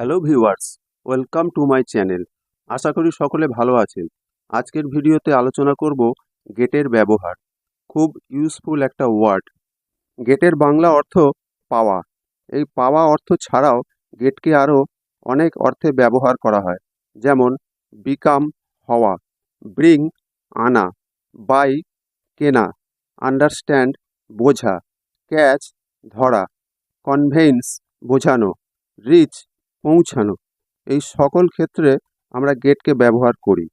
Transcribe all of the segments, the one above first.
Hello viewers, welcome to my channel. আশা করি সকলে ভালো আছেন। আজকের ভিডিওতে আলোচনা করব গেটের ব্যবহার। খুব ইউজফুল একটা ওয়ার্ড। গেটের বাংলা অর্থ পাওয়া। এই পাওয়া অর্থ ছাড়াও গেটকে আরও অনেক অর্থে ব্যবহার করা হয়, যেমন বিকাম হওয়া, ব্রিং আনা, বাই কেনা, আন্ডারস্ট্যান্ড বোঝা, ক্যাচ ধরা, কনভেন্স বোঝানো, রিচ পৌঁছানো। এই সকল ক্ষেত্রে আমরা গেটকে ব্যবহার করি।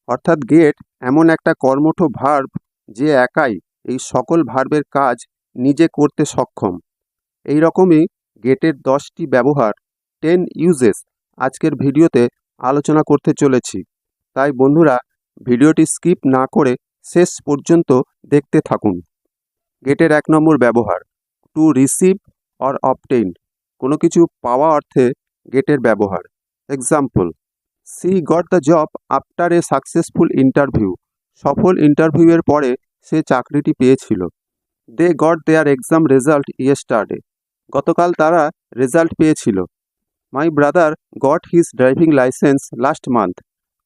অর্থাৎ গেট এমন একটা কর্মঠ ভার্ব যে একাই এই সকল ভার্বের কাজ নিজে করতে সক্ষম। এই রকমই গেটের 10টি ব্যবহার, 10 ইউজেস আজকের ভিডিওতে আলোচনা করতে চলেছি। তাই বন্ধুরা, ভিডিওটি স্কিপ না করে শেষ পর্যন্ত দেখতে থাকুন। গেটের 1 নম্বর ব্যবহার, টু রিসিভ অর অবটেইন। কোনো কিছু পাওয়া অর্থে গেটের ব্যবহার। Example, she got the job after a successful interview. সফল ইন্টারভিউয়ের পরে সে চাকরিটি পেয়েছিল। They got their exam result yesterday. গতকাল তারা রেজাল্ট পেয়েছিল। My brother got his driving licence last month.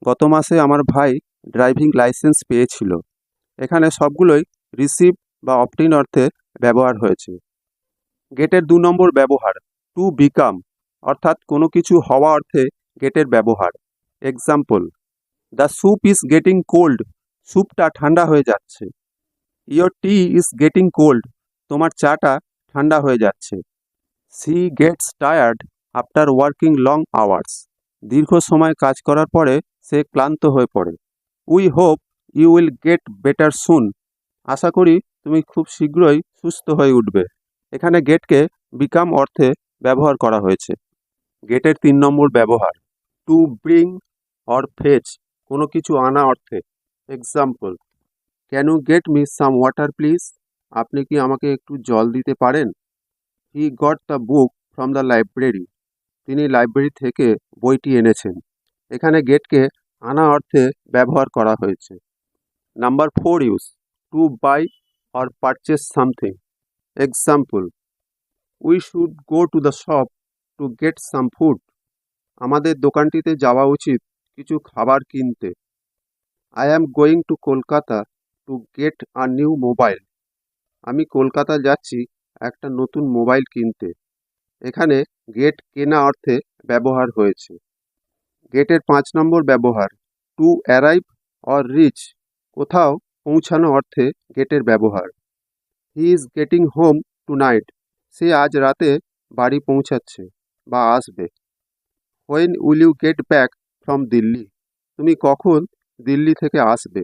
গত মাসে আমার ভাই ড্রাইভিং লাইসেন্স পেয়েছিল। এখানে সবগুলোই রিসিভ বা অবটেইন অর্থে ব্যবহার হয়েছে। গেটের 2 নম্বর ব্যবহার, টু বিকাম, অর্থাৎ কোনো কিছু হওয়া অর্থে গেটের ব্যবহার। Example, the soup is getting cold. স্যুপটা ঠান্ডা হয়ে যাচ্ছে। Your tea is getting cold. তোমার চাটা ঠান্ডা হয়ে যাচ্ছে। She gets tired after working long hours. দীর্ঘ সময় কাজ করার পরে সে ক্লান্ত হয়ে পড়ে। We hope you will get better soon. আশা করি তুমি খুব শীঘ্রই সুস্থ হয়ে উঠবে। এখানে গেটকে বিকাম অর্থে ব্যবহার করা হয়েছে। গেটের 3 নম্বর ব্যবহার, টু ব্রিং অর ফেচ। কোনো কিছু আনা অর্থে। Example, can you get me some water please. আপনি কি আমাকে একটু জল দিতে পারেন। He got the book from the library. তিনি লাইব্রেরি থেকে বইটি এনেছেন। এখানে গেটকে আনা অর্থে ব্যবহার করা হয়েছে। Number 4 use, to buy or purchase something. Example, we should go to the shop to get some food. আমাদের দোকানটিতে যাওয়া উচিত কিছু খাবার কিনতে। I am going to Kolkata to get a new mobile. আমি কলকাতা যাচ্ছি একটা নতুন মোবাইল কিনতে। এখানে গেট কেনা অর্থে ব্যবহার হয়েছে। গেটের 5 নম্বর ব্যবহার, টু অ্যারাইভ অর রিচ। কোথাও পৌঁছানো অর্থে গেটের ব্যবহার। He is getting home tonight. সে আজ রাতে বাড়ি পৌঁছাচ্ছে বা আসবে। When will you get back from Delhi. তুমি কখন দিল্লি থেকে আসবে।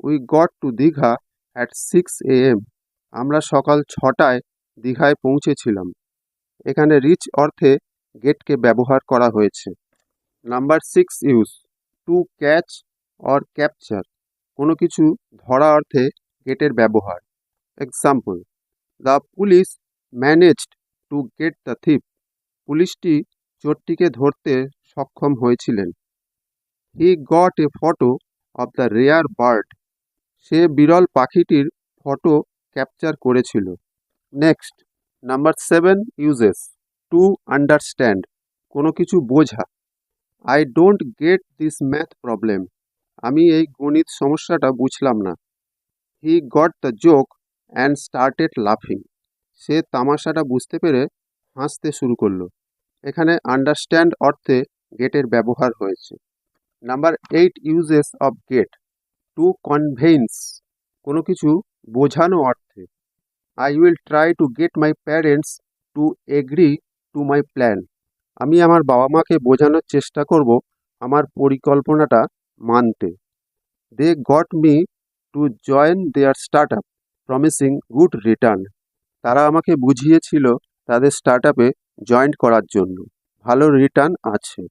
We got to Digha at 6 AM। আমরা সকাল 6টায় দীঘায় পৌঁছেছিলাম। এখানে রিচ অর্থে গেটকে ব্যবহার করা হয়েছে। Number 6 use, to catch or capture. কোনো কিছু ধরা অর্থে গেটের ব্যবহার। Example, the police managed to get the thief. পুলিশটি চোরটিকে ধরতে সক্ষম হয়েছিলেন। He got a photo of the rare bird. সে বিরল পাখিটির ফটো ক্যাপচার করেছিল। Next, number 7 uses, to understand. কোনো কিছু বোঝা। I don't get this math problem. আমি এই গণিত সমস্যাটা বুঝলাম না। He got the joke and started লাফিং। সে তামাশাটা বুঝতে পেরে হাসতে শুরু করলো। এখানে আন্ডারস্ট্যান্ড অর্থে গেটের ব্যবহার হয়েছে। Number 8 uses of get, to convince. কোনো কিছু বোঝানো অর্থে। I will try to get my parents to agree to my plan. আমি আমার বাবা মাকে বোঝানোর চেষ্টা করব আমার পরিকল্পনাটা মানতে। They got me to join their startup promising good return. তারা আমাকে বুঝিয়েছিল তাদের স্টার্ট আপে জয়েন করার জন্য, ভালো রিটার্ন আছে।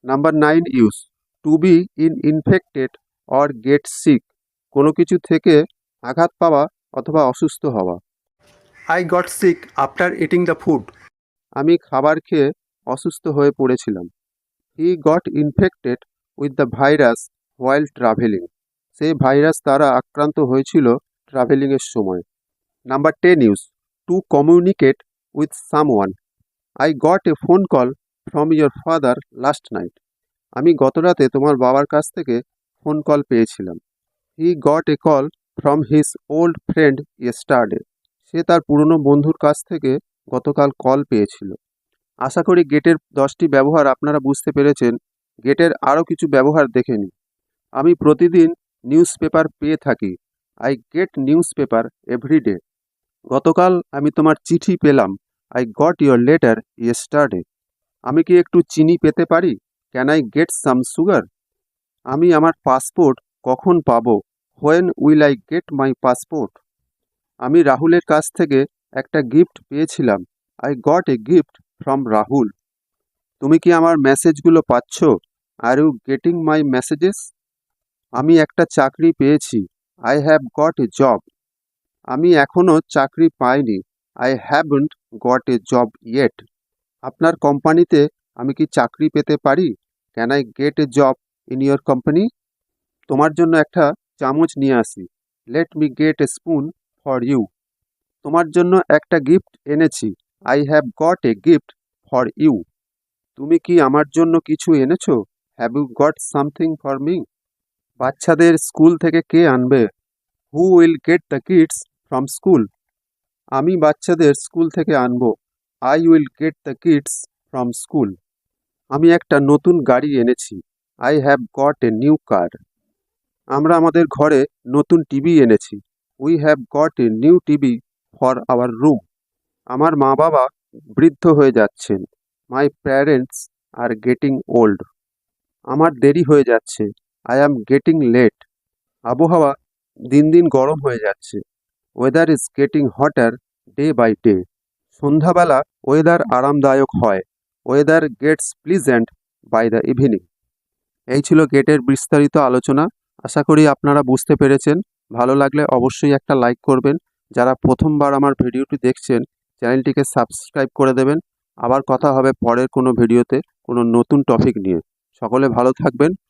Number 9 use, to be infected or get sick. কোনো কিছু থেকে আঘাত পাওয়া অথবা অসুস্থ হওয়া। I got sick after eating the food. আমি খাবার খেয়ে অসুস্থ হয়ে পড়েছিলাম। He got infected with the virus while travelling. সেই ভাইরাস দ্বারা আক্রান্ত হয়েছিল ট্রাভেলিংয়ের সময়। Number 10 use, to communicate with someone. I got a phone call from your father last night. আমি গত রাতে তোমার বাবার কাছ থেকে ফোন কল পেয়েছিলাম। He got a call from his old friend yesterday. সে তার পুরনো বন্ধুর কাছ থেকে গতকাল কল পেয়েছিল। আশা করি গেটের 10টি ব্যবহার আপনারা বুঝতে পেরেছেন। গেটের আরও কিছু ব্যবহার দেখে নিন। আমি প্রতিদিন নিউজ পেপার পেয়ে থাকি। I get news paper everyday. গতকাল আমি তোমার চিঠি পেলাম। I got your letter yesterday. আমি কি একটু চিনি পেতে পারি? Can I get some sugar? আমি আমার পাসপোর্ট কখন পাবো? When will I get my passport? আমি রাহুলের কাছ থেকে একটা গিফট পেয়েছিলাম। I got a gift from Rahul. তুমি কি আমার মেসেজগুলো পাচ্ছ? Are you getting my messages? আমি একটা চাকরি পেয়েছি। I have got a job. আমি এখনও চাকরি পাইনি। I haven't got a job yet. আপনার কোম্পানিতে আমি কি চাকরি পেতে পারি? Can I get a job in your company? তোমার জন্য একটা চামচ নিয়ে আসি। Let me get a spoon for you. তোমার জন্য একটা গিফট এনেছি। I have got a gift for you. তুমি কি আমার জন্য কিছু এনেছো? Have you got something for me? বাচ্চাদের স্কুল থেকে কে আনবে? হু will get the kids from school? আমি বাচ্চাদের স্কুল থেকে আনবো। I will get the kids from school. আমি একটা নতুন গাড়ি এনেছি। I have got a new car. আমরা আমাদের ঘরে নতুন টিভি এনেছি। We have got a new TV for our room. আমার মা বাবা বৃদ্ধ হয়ে যাচ্ছেন। My parents are getting old. আমার দেরি হয়ে যাচ্ছে। I am getting late. আবহাওয়া দিন দিন গরম হয়ে যাচ্ছে। Weather is getting hotter day by day. সন্ধ্যাবেলা ওয়েদার আরামদায়ক হয়। Weather gets pleasant by the evening. এই ছিল গেটের বিস্তারিত আলোচনা। আশা করি আপনারা বুঝতে পেরেছেন। ভালো লাগলে অবশ্যই একটা লাইক করবেন। যারা প্রথমবার আমার ভিডিওটি দেখছেন, চ্যানেলটিকে সাবস্ক্রাইব করে দেবেন। আবার কথা হবে পরের কোনো ভিডিওতে কোনো নতুন টপিক নিয়ে। সকলে ভালো থাকবেন,